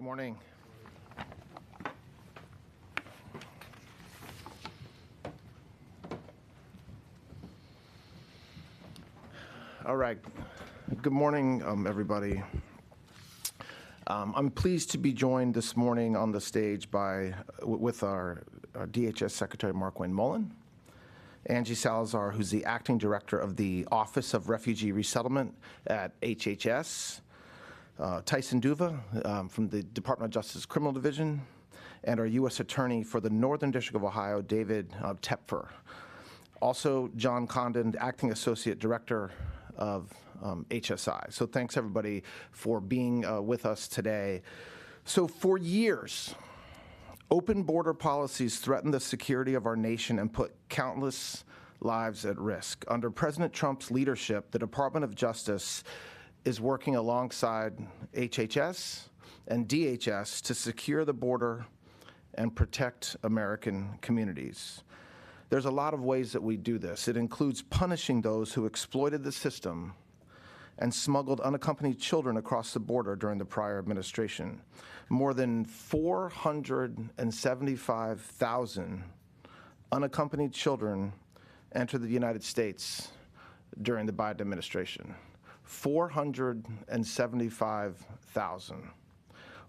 morning. All right. Good morning, everybody. I'm pleased to be joined this morning on the stage with our DHS Secretary Mark Wayne Mullen, Angie Salazar, who's the acting director of the Office of Refugee Resettlement at HHS, Tyson Duva from the Department of Justice Criminal Division, and our U.S. Attorney for the Northern District of Ohio, David Tepfer. Also, John Condon, Acting Associate Director of HSI. So thanks, everybody, for being with us today. So for years, open border policies threatened the security of our nation and put countless lives at risk. Under President Trump's leadership, the Department of Justice is working alongside HHS and DHS to secure the border and protect American communities. There's a lot of ways that we do this. It includes punishing those who exploited the system and smuggled unaccompanied children across the border during the prior administration. More than 475,000 unaccompanied children entered the United States during the Biden administration. 475,000.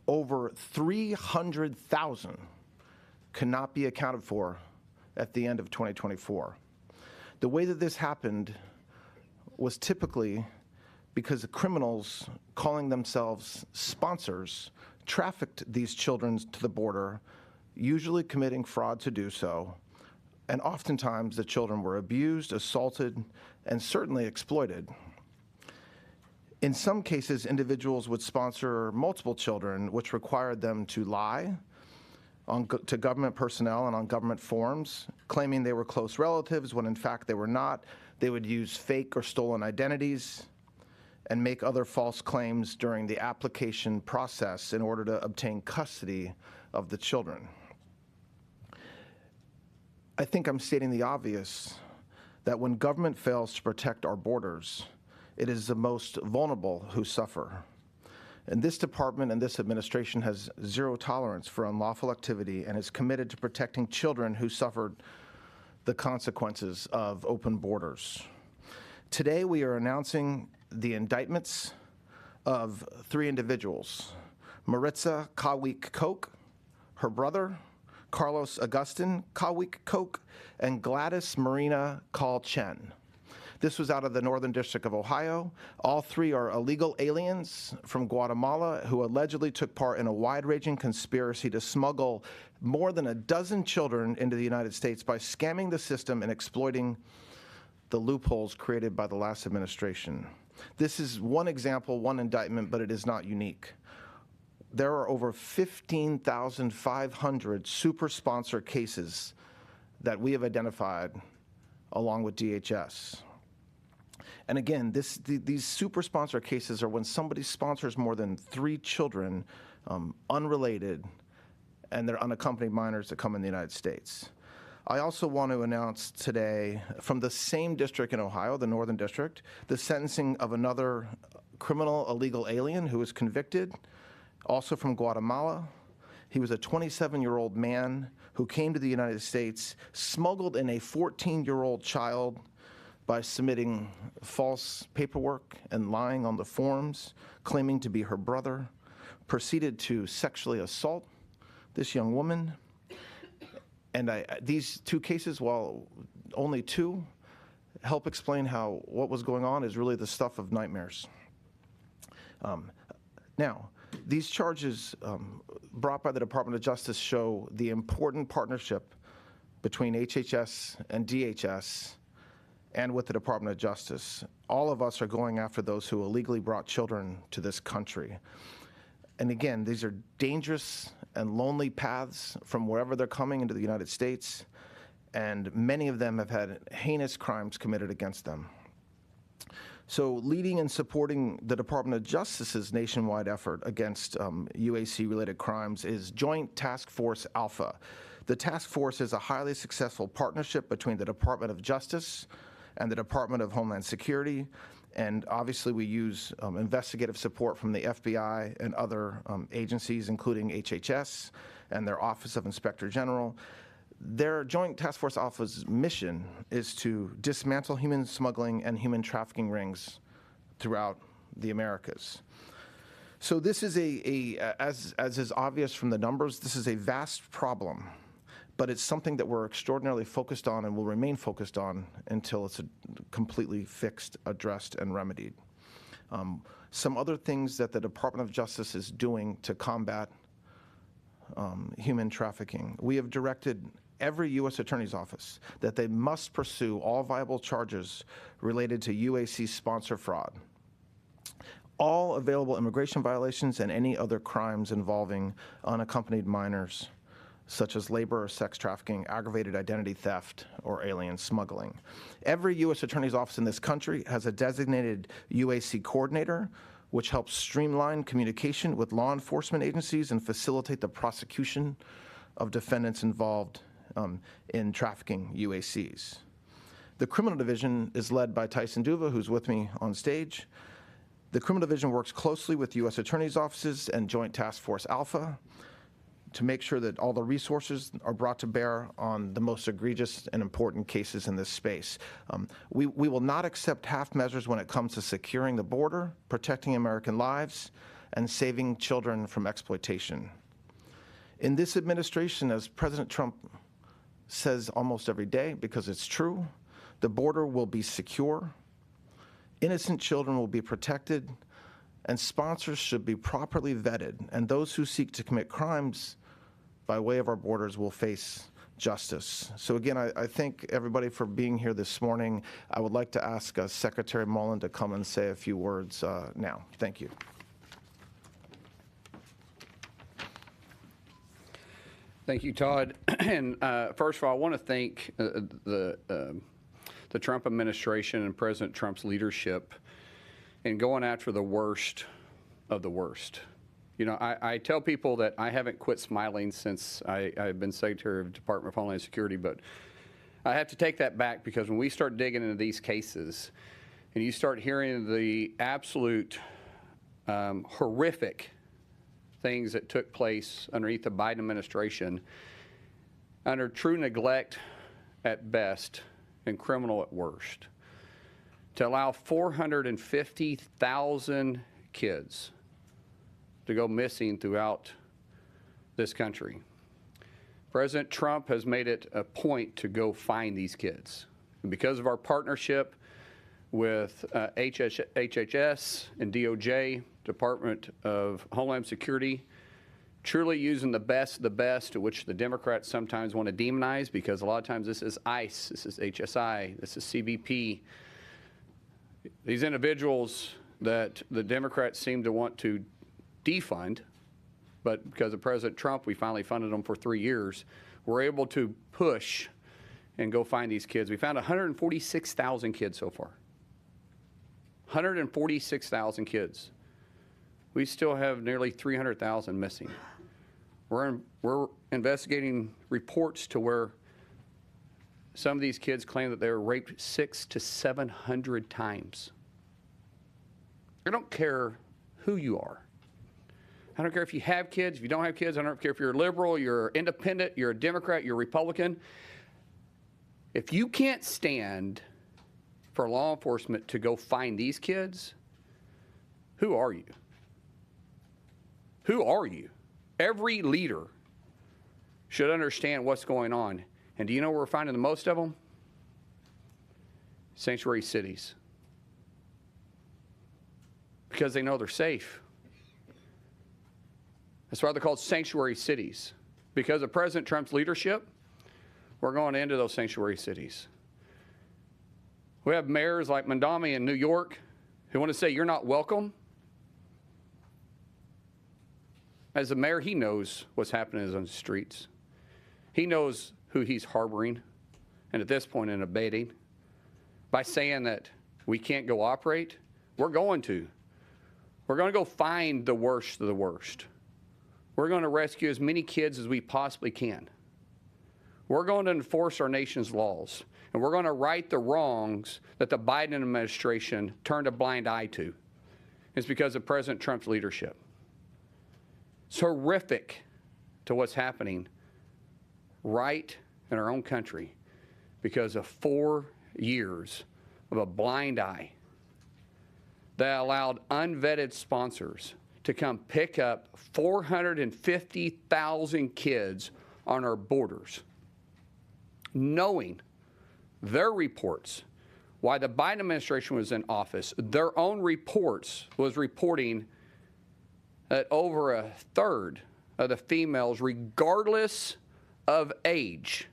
Over 300,000 cannot be accounted for at the end of 2024. The way that this happened was typically because the criminals calling themselves sponsors trafficked these children to the border, usually committing fraud to do so, and oftentimes the children were abused, assaulted, and certainly exploited. In some cases, individuals would sponsor multiple children, which required them to lie to government personnel and on government forms, claiming they were close relatives when in fact they were not. They would use fake or stolen identities and make other false claims during the application process in order to obtain custody of the children. I think I'm stating the obvious that when government fails to protect our borders, it is the most vulnerable who suffer. And this department and this administration has zero tolerance for unlawful activity and is committed to protecting children who suffered the consequences of open borders. Today, we are announcing the indictments of 3 individuals: Maritza Kawik-Koch, her brother, Carlos Agustin Kawik-Koch, and Gladys Marina Call-Chen. This was out of the Northern District of Ohio. All 3 are illegal aliens from Guatemala who allegedly took part in a wide-ranging conspiracy to smuggle more than a dozen children into the United States by scamming the system and exploiting the loopholes created by the last administration. This is one example, one indictment, but it is not unique. There are over 15,500 super sponsor cases that we have identified along with DHS. And again, these super sponsor cases are when somebody sponsors more than 3 children, unrelated, and they're unaccompanied minors that come in the United States. I also want to announce today, from the same district in Ohio, the Northern District, the sentencing of another criminal illegal alien who was convicted, also from Guatemala. He was a 27-year-old man who came to the United States, smuggled in a 14-year-old child by submitting false paperwork and lying on the forms, claiming to be her brother, proceeded to sexually assault this young woman. And these 2 cases, while only 2, help explain how what was going on is really the stuff of nightmares. Now, these charges brought by the Department of Justice show the important partnership between HHS and DHS and with the Department of Justice. All of us are going after those who illegally brought children to this country. And again, these are dangerous and lonely paths from wherever they're coming into the United States, and many of them have had heinous crimes committed against them. So leading and supporting the Department of Justice's nationwide effort against UAC-related crimes is Joint Task Force Alpha. The task force is a highly successful partnership between the Department of Justice and the Department of Homeland Security, And obviously, we use investigative support from the FBI and other agencies, including HHS and their Office of Inspector General. Their Joint Task Force Alpha's mission is to dismantle human smuggling and human trafficking rings throughout the Americas. So this is as is obvious from the numbers, this is a vast problem, but it's something that we're extraordinarily focused on and will remain focused on until it's completely fixed, addressed, and remedied. Some other things that the Department of Justice is doing to combat human trafficking. We have directed every U.S. Attorney's Office that they must pursue all viable charges related to UAC sponsor fraud, all available immigration violations, and any other crimes involving unaccompanied minors, such as labor or sex trafficking, aggravated identity theft, or alien smuggling. Every U.S. Attorney's Office in this country has a designated UAC coordinator, which helps streamline communication with law enforcement agencies and facilitate the prosecution of defendants involved in trafficking UACs. The criminal division is led by Tyson Duva, who's with me on stage. The criminal division works closely with U.S. Attorney's offices and Joint Task Force Alpha to make sure that all the resources are brought to bear on the most egregious and important cases in this space. We will not accept half measures when it comes to securing the border, protecting American lives, and saving children from exploitation. In this administration, as President Trump says almost every day, because it's true, the border will be secure, innocent children will be protected, and sponsors should be properly vetted, and those who seek to commit crimes by way of our borders will face justice. So again, I thank everybody for being here this morning. I would like to ask Secretary Mullen to come and say a few words now. Thank you. Thank you, Todd. And first of all, I want to thank the Trump administration and President Trump's leadership in going after the worst of the worst. You know, I tell people that I haven't quit smiling since I've been Secretary of the Department of Homeland Security, but I have to take that back, because when we start digging into these cases and you start hearing the absolute horrific things that took place underneath the Biden administration, under true neglect at best and criminal at worst, to allow 450,000 kids to go missing throughout this country. President Trump has made it a point to go find these kids. And because of our partnership with HHS and DOJ, Department of Homeland Security, truly using the best, which the Democrats sometimes want to demonize, because a lot of times this is ICE, this is HSI, this is CBP. These individuals that the Democrats seem to want to defund, but because of President Trump, we finally funded them for 3 years. We're able to push and go find these kids. We found 146,000 kids so far. 146,000 kids. We still have nearly 300,000 missing. We're investigating reports to where some of these kids claim that they were raped 600 to 700 times. I don't care who you are. I don't care if you have kids, if you don't have kids. I don't care if you're a liberal, you're independent, you're a Democrat, you're a Republican. If you can't stand for law enforcement to go find these kids, who are you? Who are you? Every leader should understand what's going on. And do you know where we're finding the most of them? Sanctuary cities. Because they know they're safe. That's why they're called sanctuary cities. Because of President Trump's leadership, we're going into those sanctuary cities. We have mayors like Mandami in New York who want to say you're not welcome. As a mayor, he knows what's happening on the streets. He knows who he's harboring, and at this point in abating. By saying that we can't go operate, we're going to. We're going to go find the worst of the worst. We're going to rescue as many kids as we possibly can. We're going to enforce our nation's laws. And we're going to right the wrongs that the Biden administration turned a blind eye to. It's because of President Trump's leadership. It's horrific to what's happening right in our own country because of 4 years of a blind eye that allowed unvetted sponsors to come pick up 450,000 kids on our borders, knowing their reports, while the Biden administration was in office, their own reports was reporting that over a third of the females, regardless of age,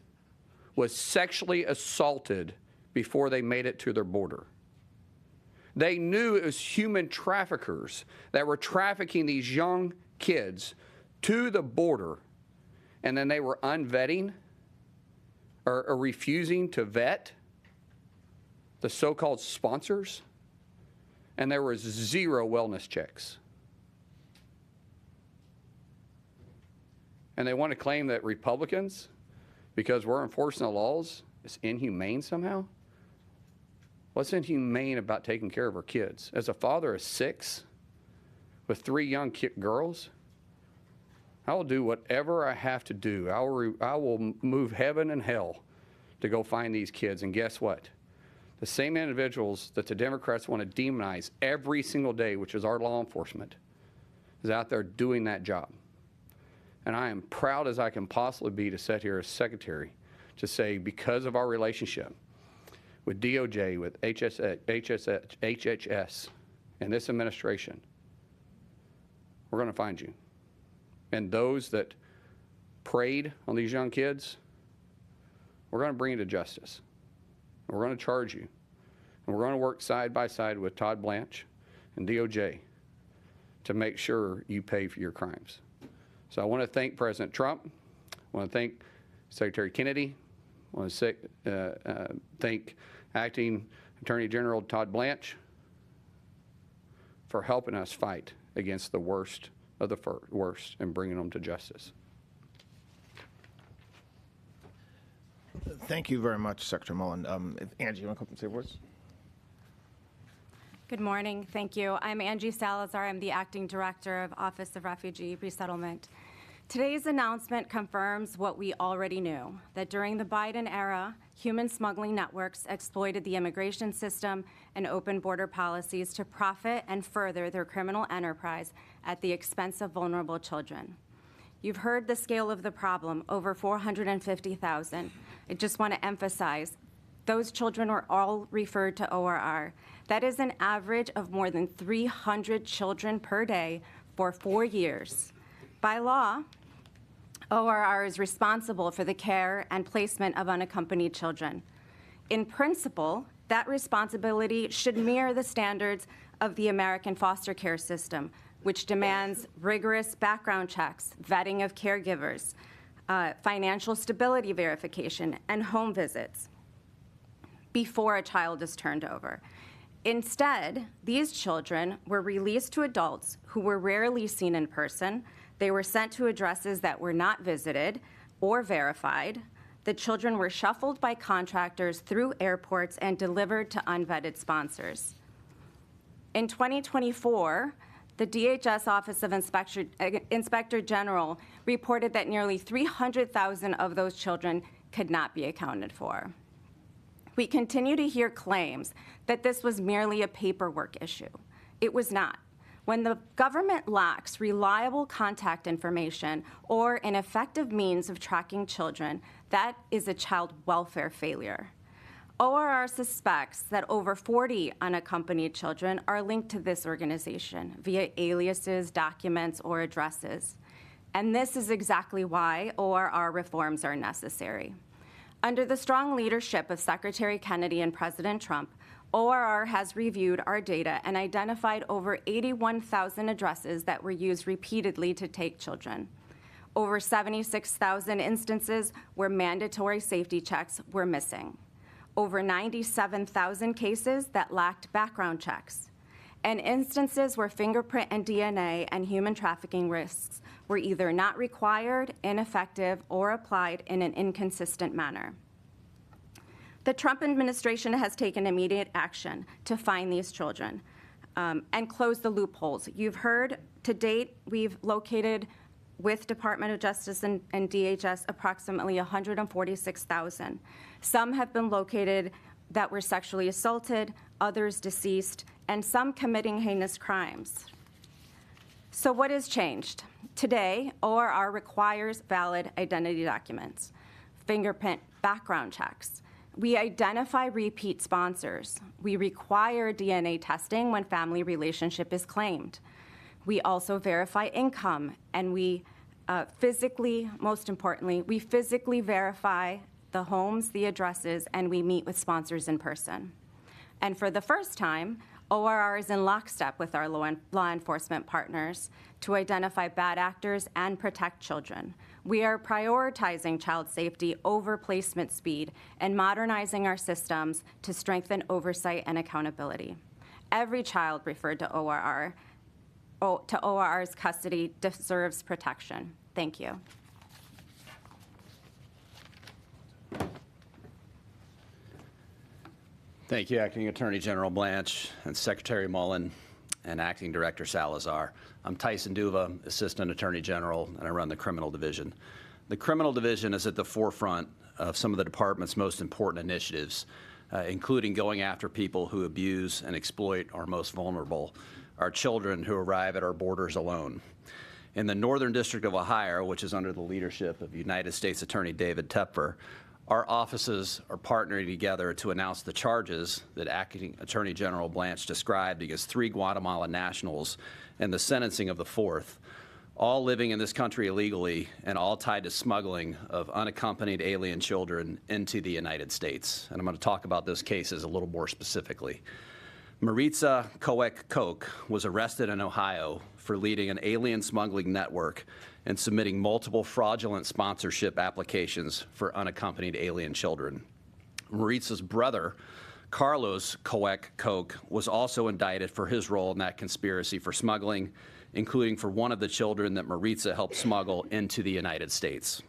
was sexually assaulted before they made it to their border. They knew it was human traffickers that were trafficking these young kids to the border, and then they were unvetting or refusing to vet the so-called sponsors, and there was 0 wellness checks. And they want to claim that Republicans, because we're enforcing the laws, is inhumane somehow? What's inhumane about taking care of our kids? As a father of 6 with 3 young girls, I will do whatever I have to do. I will move heaven and hell to go find these kids. And guess what? The same individuals that the Democrats want to demonize every single day, which is our law enforcement, is out there doing that job. And I am proud as I can possibly be to sit here as secretary to say, because of our relationship with DOJ, with HHS, and this administration, we're going to find you. And those that preyed on these young kids, we're going to bring you to justice. We're going to charge you. And we're going to work side by side with Todd Blanche and DOJ to make sure you pay for your crimes. So I want to thank President Trump. I want to thank Secretary Kennedy. I want to thank Acting Attorney General Todd Blanche for helping us fight against the worst of the worst and bringing them to justice. Thank you very much, Secretary Mullen. Angie, you want to come and say words? Good morning. Thank you. I'm Angie Salazar. I'm the Acting Director of Office of Refugee Resettlement. Today's announcement confirms what we already knew, that during the Biden era, human smuggling networks exploited the immigration system and open border policies to profit and further their criminal enterprise at the expense of vulnerable children. You've heard the scale of the problem, over 450,000. I just want to emphasize, those children were all referred to ORR. That is an average of more than 300 children per day for 4 years. By law, ORR is responsible for the care and placement of unaccompanied children. In principle, that responsibility should mirror the standards of the American foster care system, which demands rigorous background checks, vetting of caregivers, financial stability verification, and home visits before a child is turned over. Instead, these children were released to adults who were rarely seen in person. They were sent to addresses that were not visited or verified. The children were shuffled by contractors through airports and delivered to unvetted sponsors. In 2024, the DHS Office of Inspector General reported that nearly 300,000 of those children could not be accounted for. We continue to hear claims that this was merely a paperwork issue. It was not. When the government lacks reliable contact information or an effective means of tracking children, that is a child welfare failure. ORR suspects that over 40 unaccompanied children are linked to this organization via aliases, documents, or addresses. And this is exactly why ORR reforms are necessary. Under the strong leadership of Secretary Kennedy and President Trump, ORR has reviewed our data and identified over 81,000 addresses that were used repeatedly to take children. Over 76,000 instances where mandatory safety checks were missing. Over 97,000 cases that lacked background checks. And instances where fingerprint and DNA and human trafficking risks were either not required, ineffective, or applied in an inconsistent manner. The Trump administration has taken immediate action to find these children and close the loopholes. You've heard to date, we've located with Department of Justice and DHS approximately 146,000. Some have been located that were sexually assaulted, others deceased, and some committing heinous crimes. So what has changed? Today, ORR requires valid identity documents, fingerprint background checks. We identify repeat sponsors. We require DNA testing when family relationship is claimed. We also verify income, and we physically, most importantly, we physically verify the homes, the addresses, and we meet with sponsors in person. And for the first time, ORR is in lockstep with our law enforcement partners to identify bad actors and protect children. We are prioritizing child safety over placement speed and modernizing our systems to strengthen oversight and accountability. Every child referred to ORR's custody deserves protection. Thank you. Thank you, Acting Attorney General Blanche and Secretary Mullen and Acting Director Salazar. I'm Tyson Duva, Assistant Attorney General, and I run the Criminal Division. The Criminal Division is at the forefront of some of the department's most important initiatives, including going after people who abuse and exploit our most vulnerable, our children who arrive at our borders alone. In the Northern District of Ohio, which is under the leadership of United States Attorney David Tepfer, our offices are partnering together to announce the charges that Acting Attorney General Blanche described against 3 Guatemalan nationals and the sentencing of the 4th, all living in this country illegally and all tied to smuggling of unaccompanied alien children into the United States. And I'm going to talk about those cases a little more specifically. Maritza Koek was arrested in Ohio for leading an alien smuggling network and submitting multiple fraudulent sponsorship applications for unaccompanied alien children. Maritza's brother, Carlos Koek, was also indicted for his role in that conspiracy for smuggling, including for one of the children that Maritza helped smuggle into the United States.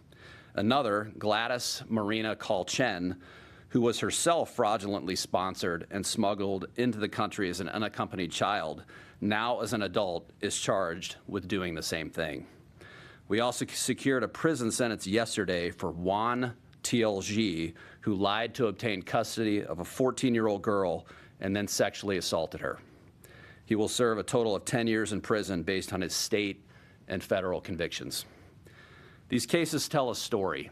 Another, Gladys Marina Kalchen, who was herself fraudulently sponsored and smuggled into the country as an unaccompanied child, now as an adult is charged with doing the same thing. We also secured a prison sentence yesterday for Juan TLG, who lied to obtain custody of a 14-year-old girl and then sexually assaulted her. He will serve a total of 10 years in prison based on his state and federal convictions. These cases tell a story.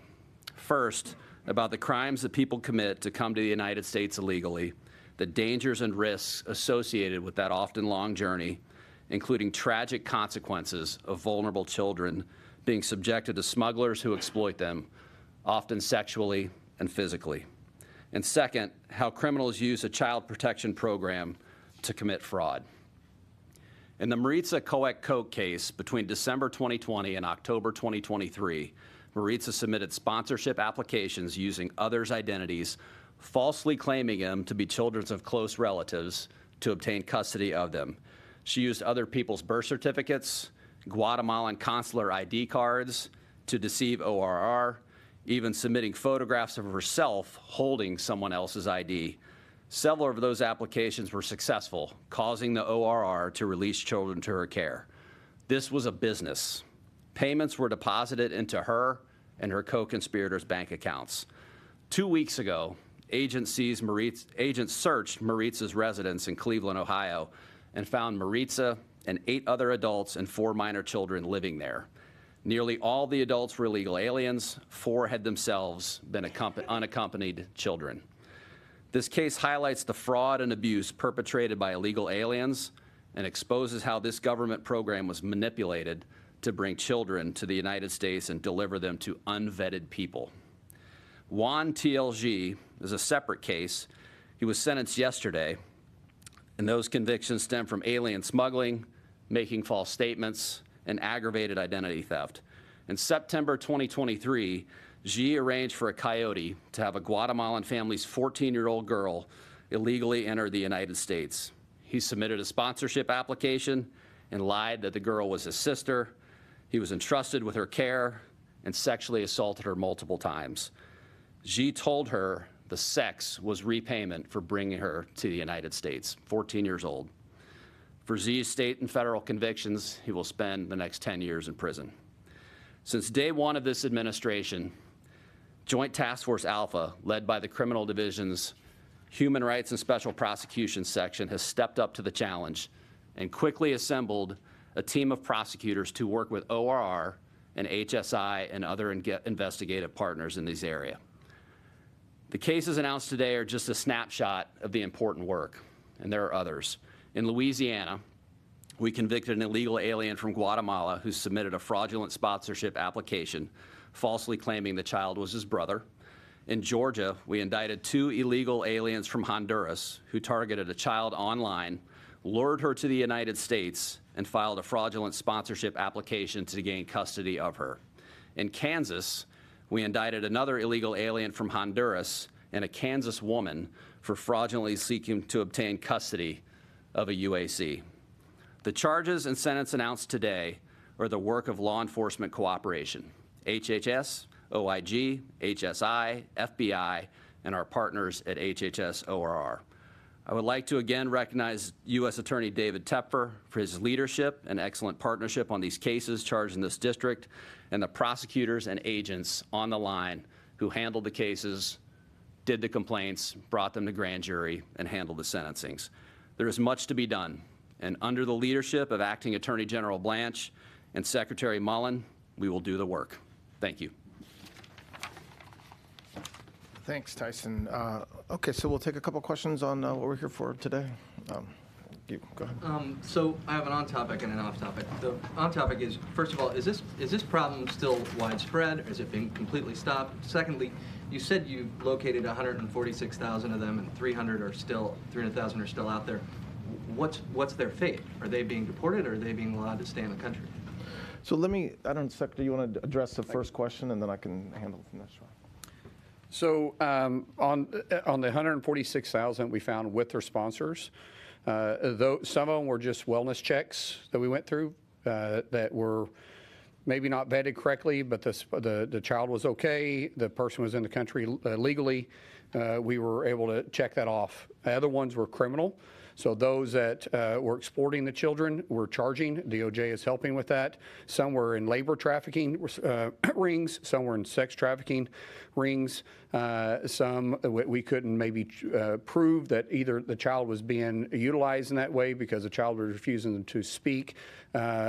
First, about the crimes that people commit to come to the United States illegally, the dangers and risks associated with that often long journey, including tragic consequences of vulnerable children being subjected to smugglers who exploit them, often sexually and physically. And second, how criminals use a child protection program to commit fraud. In the Maritza Koek case, between December 2020 and October 2023, Maritza submitted sponsorship applications using others' identities, falsely claiming them to be children of close relatives to obtain custody of them. She used other people's birth certificates, Guatemalan consular ID cards to deceive ORR, even submitting photographs of herself holding someone else's ID. Several of those applications were successful, causing the ORR to release children to her care. This was a business. Payments were deposited into her and her co-conspirators' bank accounts. 2 weeks ago, agents searched Maritza's residence in Cleveland, Ohio, and found Maritza and 8 other adults and 4 minor children living there. Nearly all the adults were illegal aliens. 4 had themselves been unaccompanied children. This case highlights the fraud and abuse perpetrated by illegal aliens and exposes how this government program was manipulated to bring children to the United States and deliver them to unvetted people. Juan TLG is a separate case. He was sentenced yesterday, and those convictions stem from alien smuggling, making false statements, and aggravated identity theft. In September 2023, Xi arranged for a coyote to have a Guatemalan family's 14-year-old girl illegally enter the United States. He submitted a sponsorship application and lied that the girl was his sister. He was entrusted with her care and sexually assaulted her multiple times. Xi told her The sex was repayment for bringing her to the United States, 14 years old. For Z's state and federal convictions, he will spend the next 10 years in prison. Since day one of this administration, Joint Task Force Alpha, led by the Criminal Division's Human Rights and Special Prosecutions Section, has stepped up to the challenge and quickly assembled a team of prosecutors to work with ORR and HSI and other investigative partners in this area. The cases announced today are just a snapshot of the important work, and there are others. In Louisiana, we convicted an illegal alien from Guatemala who submitted a fraudulent sponsorship application, falsely claiming the child was his brother. In Georgia, we indicted 2 illegal aliens from Honduras who targeted a child online, lured her to the United States, and filed a fraudulent sponsorship application to gain custody of her. In Kansas, we indicted another illegal alien from Honduras and a Kansas woman for fraudulently seeking to obtain custody of a UAC. The charges and sentence announced today are the work of law enforcement cooperation. HHS, OIG, HSI, FBI, and our partners at HHS ORR. I would like to again recognize U.S. Attorney David Tepfer for his leadership and excellent partnership on these cases charged in this district, and the prosecutors and agents on the line who handled the cases, did the complaints, brought them to grand jury, and handled the sentencings. There is much to be done, and under the leadership of Acting Attorney General Blanche and Secretary Mullen, we will do the work. Thank you. Thanks, Tyson. Okay, so we'll take a couple questions on what we're here for today. Go ahead. So I have an on-topic and an off-topic. The on-topic is, first of all, is this problem still widespread, or is it being completely stopped? Secondly, you said you located 146,000 of them, and 300,000 are still out there. What's their fate? Are they being deported, or are they being allowed to stay in the country? So let me, I don't know, Secretary, you want to address the first question, and then I can handle the next one. So on the 146,000 we found with their sponsors, though some of them were just wellness checks that we went through that were maybe not vetted correctly, but the child was okay, the person was in the country legally, we were able to check that off. The other ones were criminal. So those that were exporting the children were charging. DOJ is helping with that. Some were in labor trafficking rings. Some were in sex trafficking rings. Some we couldn't maybe prove that either the child was being utilized in that way because the child was refusing to speak.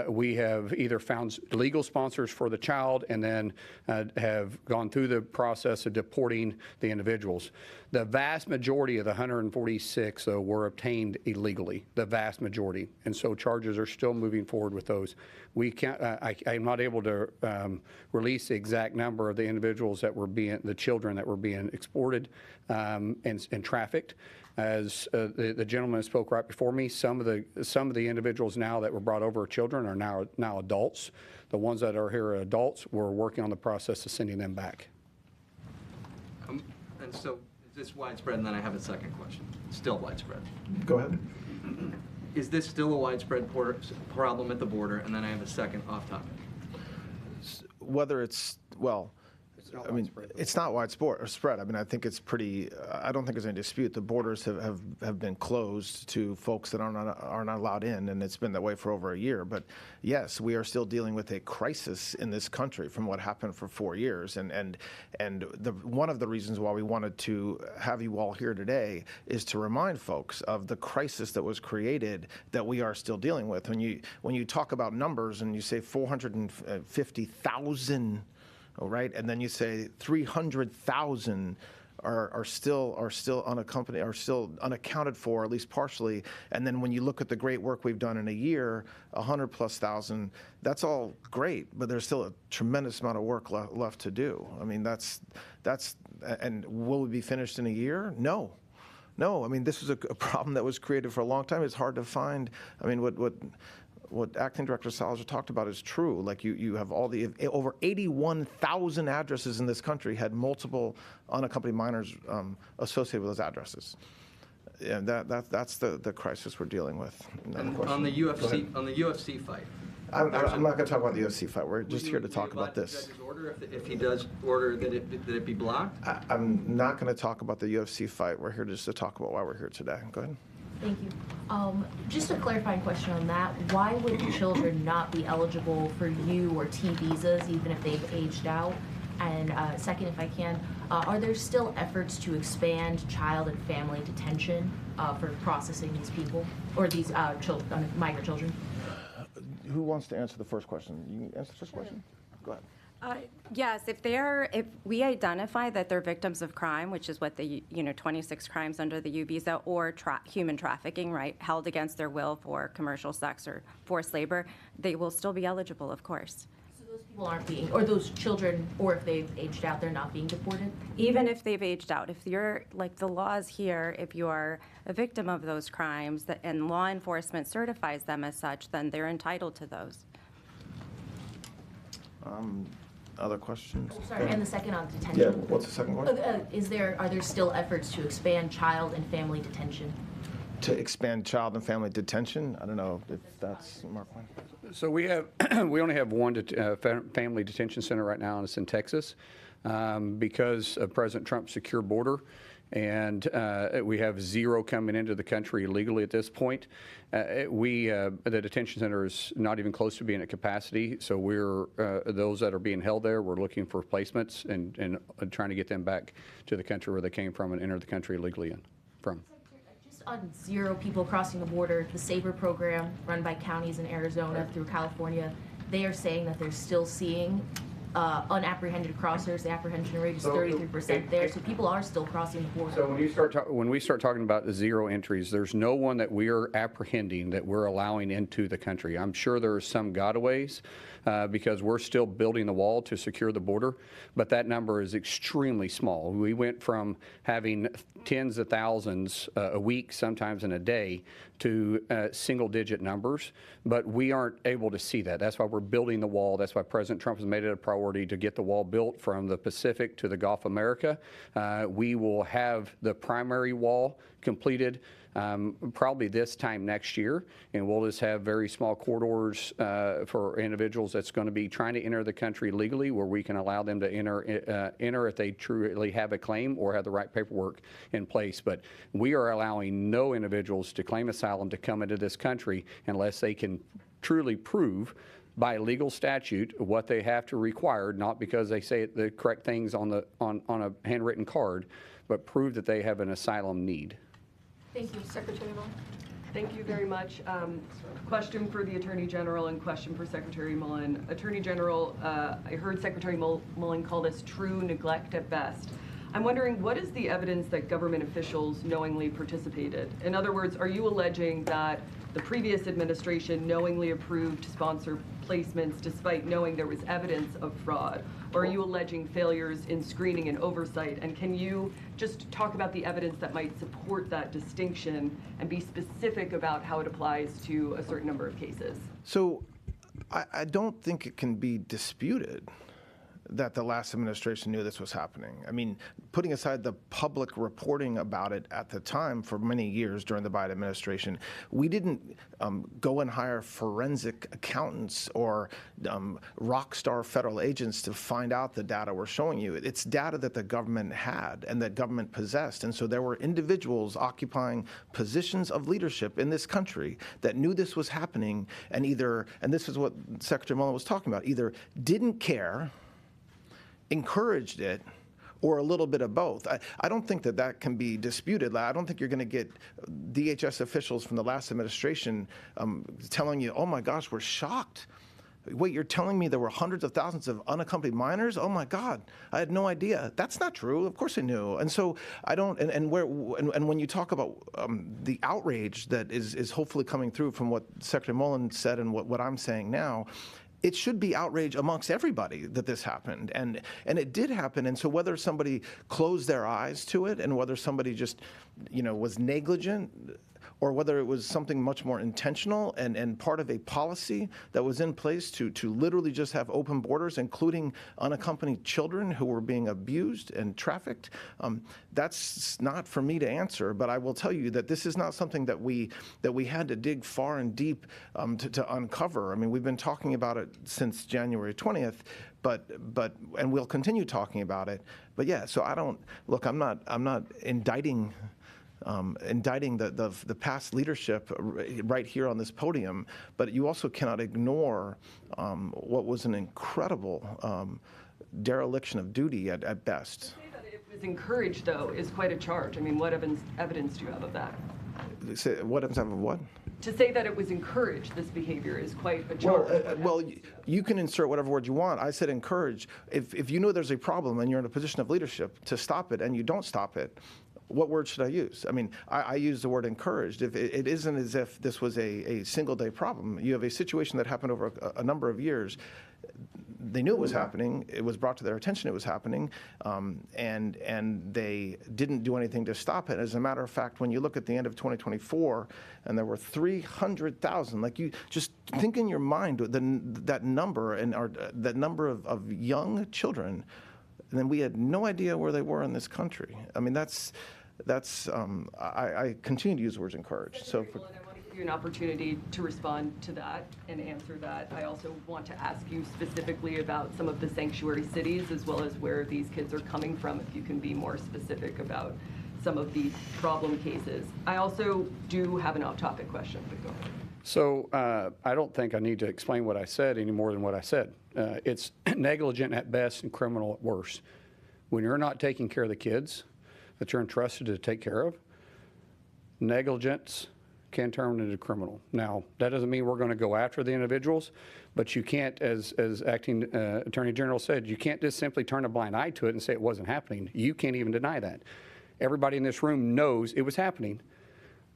We have either found legal sponsors for the child and then have gone through the process of deporting the individuals. The vast majority of the 146, though, were obtained illegally, the vast majority. And so charges are still moving forward with those. We can't, I'm not able to release the exact number of the individuals that were the children that were being exported and trafficked. As the gentleman spoke right before me, some of the individuals now that were brought over as children are now adults. The ones that are here are adults. We're working on the process of sending them back. And so is this widespread? And then I have a second question. Still widespread. Go ahead. Is this still a widespread problem at the border? And then I have a second off-topic. Whether it's, well, I mean, it's not widespread. I mean, I think it's pretty, I don't think there's any dispute. The borders have been closed to folks that are not allowed in, and it's been that way for over a year. But yes, we are still dealing with a crisis in this country from what happened for 4 years. And one of the reasons why we wanted to have you all here today is to remind folks of the crisis that was created that we are still dealing with. When you talk about numbers and you say 450,000, all right, and then you say 300,000 are still unaccompanied, are still unaccounted for, at least partially. And then when you look at the great work we've done in a year, 100,000+, that's all great, but there's still a tremendous amount of work left to do. I mean, and will we be finished in a year? No. I mean, this was a problem that was created for a long time. It's hard to find. I mean, what Acting Director Salazar talked about is true. Like you have over 81,000 addresses in this country had multiple unaccompanied minors associated with those addresses. And that's the crisis we're dealing with. And on the UFC fight, I'm not going to talk about the UFC fight. We're just here to talk about Would you this. abide the judge's order if he does order that it be blocked? I'm not going to talk about the UFC fight. We're here just to talk about why we're here today. Go ahead. Thank you. Just a clarifying question on that. Why would children not be eligible for U or T visas even if they've aged out? And second, if I can, are there still efforts to expand child and family detention for processing these people or these migrant children? Who wants to answer the first question? You can answer the first question? Go ahead. Yes, if we identify that they're victims of crime, which is what the 26 crimes under the U visa, or human trafficking, right, held against their will for commercial sex or forced labor, they will still be eligible, of course. So those people aren't being, or those children, or if they've aged out, they're not being deported? Even if they've aged out, if you're, like the laws here, if you're a victim of those crimes and law enforcement certifies them as such, then they're entitled to those. Other questions? Oh, sorry, and the second on detention. Yeah, what's the second question? Are there still efforts to expand child and family detention? To expand child and family detention? I don't know if that's Mark one. So we only have one family detention center right now, and it's in Texas because of President Trump's secure border. And we have 0 coming into the country illegally at this point. The detention center is not even close to being at capacity, so we're those that are being held there, we're looking for placements and trying to get them back to the country where they came from and enter the country illegally from. Just on 0 people crossing the border, the SABRE program run by counties in Arizona through California, they are saying that they're still seeing unapprehended crossers. The apprehension rate is 33% there, so people are still crossing the border. So when we start talking about the 0 entries, there's no one that we are apprehending that we're allowing into the country. I'm sure there are some gotaways because we're still building the wall to secure the border, but that number is extremely small. We went from having tens of thousands a week, sometimes in a day, to single-digit numbers, but we aren't able to see that. That's why we're building the wall. That's why President Trump has made it a priority to get the wall built from the Pacific to the Gulf of America. We will have the primary wall completed probably this time next year, and we'll just have very small corridors for individuals that's going to be trying to enter the country legally, where we can allow them to enter if they truly have a claim or have the right paperwork in place. But we are allowing no individuals to claim asylum to come into this country unless they can truly prove by legal statute what they have to require, not because they say the correct things on a handwritten card, but prove that they have an asylum need. Thank you. Secretary Mullen. Thank you very much. Question for the Attorney General and question for Secretary Mullen. Attorney General, I heard Secretary Mullen call this true neglect at best. I'm wondering, what is the evidence that government officials knowingly participated? In other words, are you alleging that the previous administration knowingly approved sponsor placements despite knowing there was evidence of fraud? Or are you alleging failures in screening and oversight? And can you just talk about the evidence that might support that distinction and be specific about how it applies to a certain number of cases? So I don't think it can be disputed that the last administration knew this was happening. I mean, putting aside the public reporting about it at the time for many years during the Biden administration, we didn't go and hire forensic accountants or rock star federal agents to find out the data we're showing you. It's data that the government had and that government possessed. And so there were individuals occupying positions of leadership in this country that knew this was happening and this is what Secretary Mullen was talking about, either didn't care, encouraged it, or a little bit of both. I don't think that can be disputed. I don't think you're going to get DHS officials from the last administration telling you, oh my gosh, we're shocked. Wait, you're telling me there were hundreds of thousands of unaccompanied minors? Oh my God, I had no idea. That's not true. Of course I knew. And so I don't, and when you talk about the outrage that is hopefully coming through from what Secretary Mullen said and what I'm saying now, it should be outrage amongst everybody that this happened, and it did happen. And so whether somebody closed their eyes to it and whether somebody just, was negligent, or whether it was something much more intentional and part of a policy that was in place to literally just have open borders, including unaccompanied children who were being abused and trafficked, that's not for me to answer. But I will tell you that this is not something that we had to dig far and deep to uncover. I mean, we've been talking about it since January 20th, and we'll continue talking about it. But yeah, so I'm not indicting the past leadership right here on this podium, but you also cannot ignore what was an incredible dereliction of duty at best. To say that it was encouraged, though, is quite a charge. I mean, what evidence do you have of that? What evidence of what? To say that it was encouraged, this behavior, is quite a charge. Well, you can insert whatever word you want. I said encourage. If you know there's a problem and you're in a position of leadership to stop it and you don't stop it, what word should I use? I mean, I use the word encouraged. If it isn't as if this was a single day problem. You have a situation that happened over a number of years. They knew it was happening. It was brought to their attention it was happening, and they didn't do anything to stop it. As a matter of fact, when you look at the end of 2024, and there were 300,000, like you just think in your mind that number that number of young children, and then we had no idea where they were in this country. I mean, I continue to use the words encouraged. So. I want to give you an opportunity to respond to that and answer that. I also want to ask you specifically about some of the sanctuary cities as well as where these kids are coming from, if you can be more specific about some of these problem cases. I also do have an off-topic question, but go ahead. So I don't think I need to explain what I said any more than what I said. It's negligent at best and criminal at worst. When you're not taking care of the kids that you're entrusted to take care of, negligence can turn into criminal. Now, that doesn't mean we're going to go after the individuals, but you can't, as Acting Attorney General said, you can't just simply turn a blind eye to it and say it wasn't happening. You can't even deny that. Everybody in this room knows it was happening.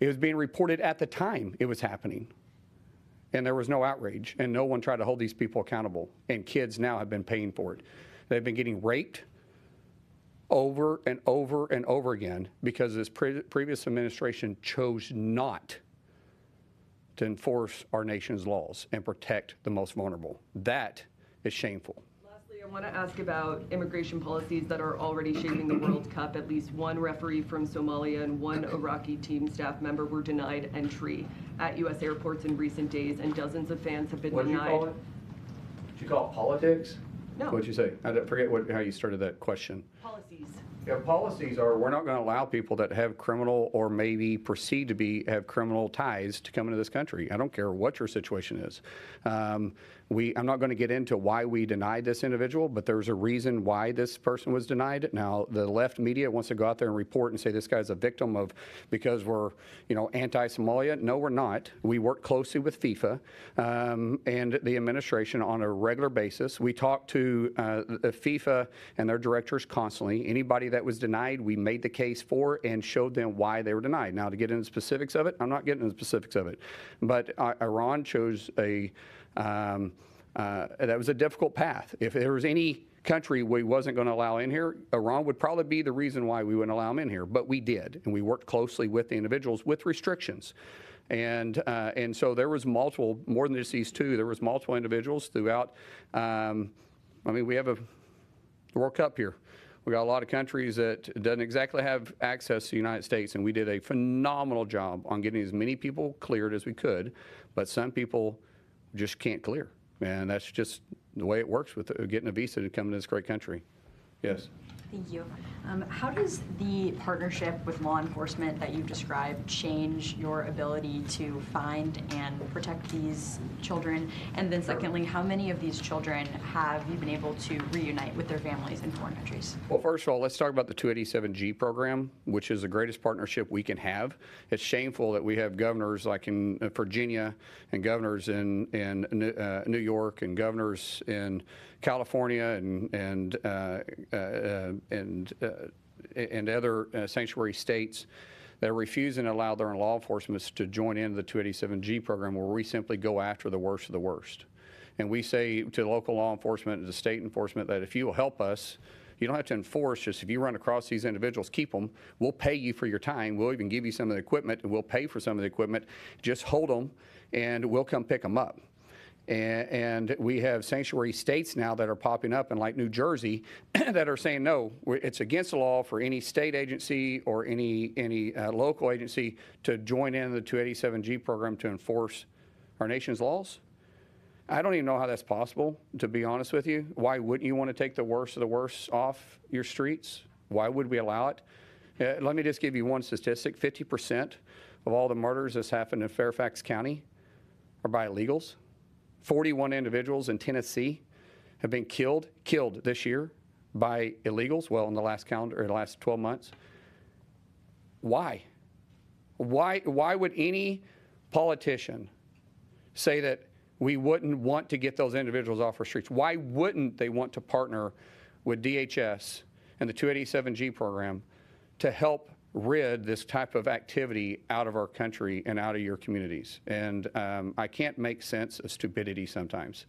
It was being reported at the time it was happening. And there was no outrage, and no one tried to hold these people accountable. And kids now have been paying for it. They've been getting raped over and over and over again because this previous administration chose not to enforce our nation's laws and protect the most vulnerable. That is shameful. Lastly, I want to ask about immigration policies that are already shaping the World Cup. At least one referee from Somalia and one Iraqi team staff member were denied entry at U.S. airports in recent days, and dozens of fans have been denied. What did you call it? Did you call it politics? No. What did you say? I forget how you started that question. Policies. Yeah, policies are we're not going to allow people that have criminal or maybe perceived to have criminal ties to come into this country. I don't care what your situation is. I'm not going to get into why we denied this individual, but there's a reason why this person was denied. Now, the left media wants to go out there and report and say this guy's a victim of because we're, anti-Somalia. No, we're not. We work closely with FIFA and the administration on a regular basis. We talk to FIFA and their directors constantly. Anybody that was denied, we made the case for and showed them why they were denied. Now, to get into the specifics of it, I'm not getting into the specifics of it. But Iran chose that was a difficult path. If there was any country we wasn't going to allow in here, Iran would probably be the reason why we wouldn't allow them in here. But we did, and we worked closely with the individuals with restrictions. And so there was more than just these two. There was multiple individuals throughout. We have the World Cup here. We got a lot of countries that doesn't exactly have access to the United States, and we did a phenomenal job on getting as many people cleared as we could, but some people just can't clear, and that's just the way it works with getting a visa to come to this great country. Yes. Thank you. How does the partnership with law enforcement that you've described change your ability to find and protect these children? And then secondly, how many of these children have you been able to reunite with their families in foreign countries? Well, first of all, let's talk about the 287G program, which is the greatest partnership we can have. It's shameful that we have governors like in Virginia and governors in New York and governors in California and other sanctuary states that are refusing to allow their law enforcement to join into the 287G program, where we simply go after the worst of the worst. And we say to local law enforcement and to state enforcement that if you will help us, You don't have to enforce, just if you run across these individuals, keep them. We'll pay you for your time. We'll even give you some of the equipment, and we'll pay for some of the equipment. Just hold them, and we'll come pick them up. And we have sanctuary states now that are popping up, and like New Jersey, that are saying, no, it's against the law for any state agency or any local agency to join in the 287G program to enforce our nation's laws. I don't even know how that's possible, to be honest with you. Why wouldn't you want to take the worst of the worst off your streets? Why would we allow it? Let me just give you one statistic. 50% of all the murders that's happened in Fairfax County are by illegals. 41 individuals in Tennessee have been killed this year by illegals, well, in the last 12 months. Why? Why would any politician say that we wouldn't want to get those individuals off our streets? Why wouldn't they want to partner with DHS and the 287G program to help rid this type of activity out of our country and out of your communities? And I can't make sense of stupidity sometimes.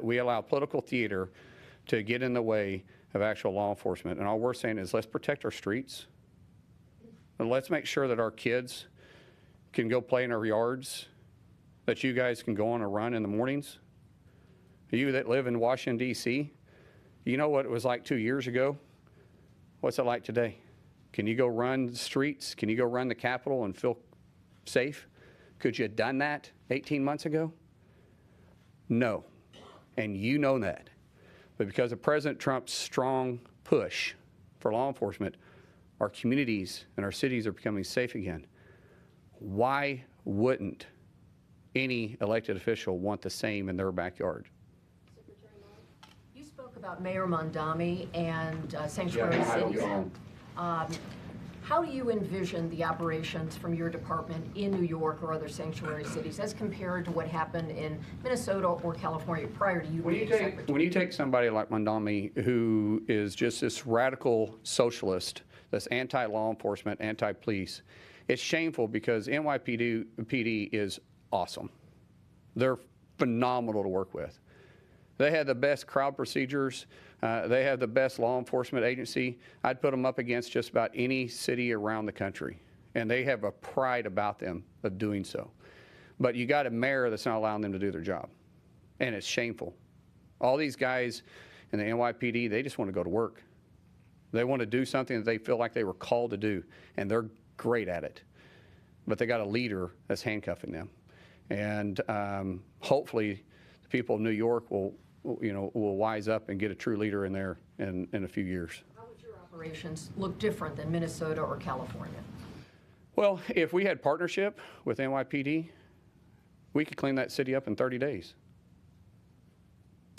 We allow political theater to get in the way of actual law enforcement. And all we're saying is let's protect our streets. And let's make sure that our kids can go play in our yards, that you guys can go on a run in the mornings. You that live in Washington, D.C., you know what it was like 2 years ago? What's it like today? Can you go run the streets? Can you go run the Capitol and feel safe? Could you have done that 18 months ago? No. And you know that. But because of President Trump's strong push for law enforcement, our communities and our cities are becoming safe again. Why wouldn't any elected official want the same in their backyard? You spoke about Mayor Mondami and sanctuary cities. How do you envision the operations from your department in New York or other sanctuary cities as compared to what happened in Minnesota or California prior to you being secretary? When you take somebody like Mondami, who is just this radical socialist that's anti-law enforcement, anti-police, it's shameful because NYPD is awesome. They're phenomenal to work with. They had the best crowd procedures. They have the best law enforcement agency. I'd put them up against just about any city around the country. And they have a pride about them of doing so. But you got a mayor that's not allowing them to do their job. And it's shameful. All these guys in the NYPD, they just want to go to work. They want to do something that they feel like they were called to do. And they're great at it. But they got a leader that's handcuffing them. And hopefully the people of New York will wise up and get a true leader in there in a few years. How would your operations look different than Minnesota or California? Well, if we had partnership with NYPD, we could clean that city up in 30 days.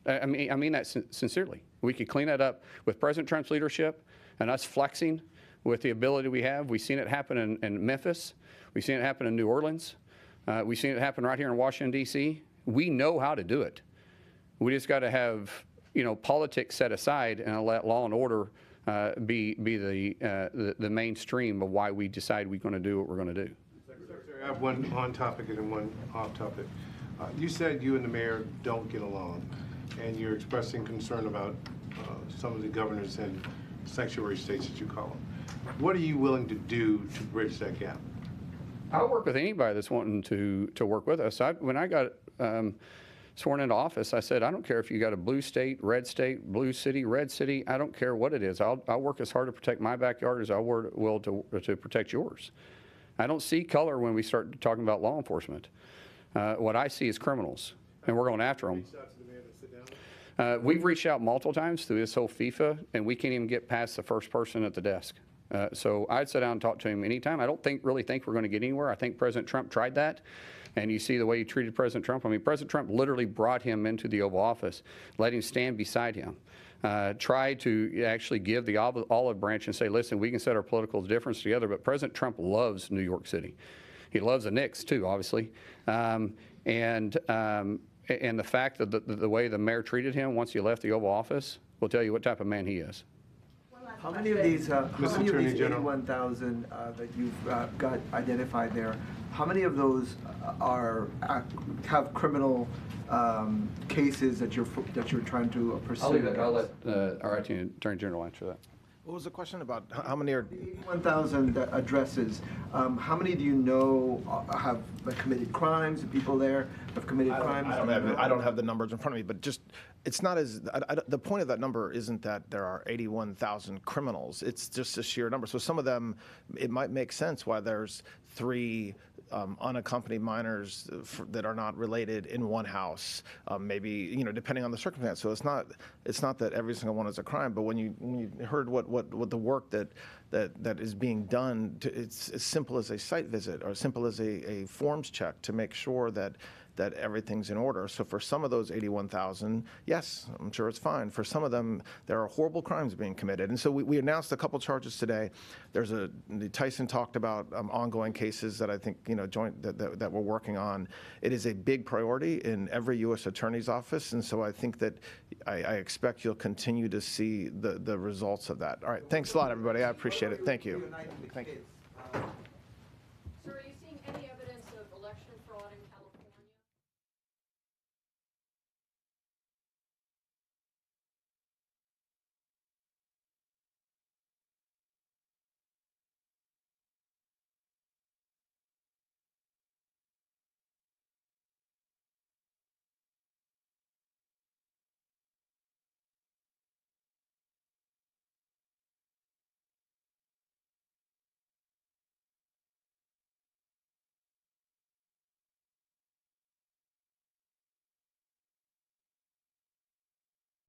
I mean that sincerely. We could clean that up with President Trump's leadership and us flexing with the ability we have. We've seen it happen in Memphis. We've seen it happen in New Orleans. We've seen it happen right here in Washington, D.C. We know how to do it. We just got to have, politics set aside and let law and order be the mainstream of why we decide we're going to do what we're going to do. Secretary, I have one on topic and one off topic. You said you and the mayor don't get along, and you're expressing concern about some of the governors in sanctuary states, as you call them. What are you willing to do to bridge that gap? I'll work with anybody that's wanting to work with us. When I got sworn into office, I said, I don't care if you got a blue state, blue city, red city. I don't care what it is. I'll work as hard to protect my backyard as I will to protect yours. I don't see color when we start talking about law enforcement. What I see is criminals, and we're going after them. We've reached out multiple times through this whole FIFA, and we can't even get past the first person at the desk. So I'd sit down and talk to him anytime. I don't really think we're going to get anywhere. I think President Trump tried that. And you see the way he treated President Trump. I mean, President Trump literally brought him into the Oval Office, let him stand beside him, tried to actually give the olive branch and say, listen, we can set our political difference together, but President Trump loves New York City. He loves the Knicks, too, obviously. And the fact that the way the mayor treated him once he left the Oval Office will tell you what type of man he is. How many of these 81,000 that you've got identified there, how many of those have criminal cases that you're trying to pursue? I'll leave that. I'll let our acting attorney general answer that. What was the question about how many are? 81,000 addresses. How many do you know have committed crimes? The people there have committed crimes. I don't have the numbers in front of me, but just it's not as the point of that number isn't that there are 81,000 criminals. It's just a sheer number. So some of them, it might make sense why there's 3 unaccompanied minors that are not related in one house, maybe depending on the circumstance. So it's not that every single one is a crime, but when you heard what the work that is being done, it's as simple as a site visit or as simple as a forms check to make sure that everything's in order. So for some of those 81,000, yes, I'm sure it's fine. For some of them, there are horrible crimes being committed. And so we announced a couple charges today. Tyson talked about ongoing cases that I think, joint that we're working on. It is a big priority in every U.S. attorney's office. And so I think that I expect you'll continue to see the results of that. All right. Thanks a lot, everybody. I appreciate it. Thank you. Thank you.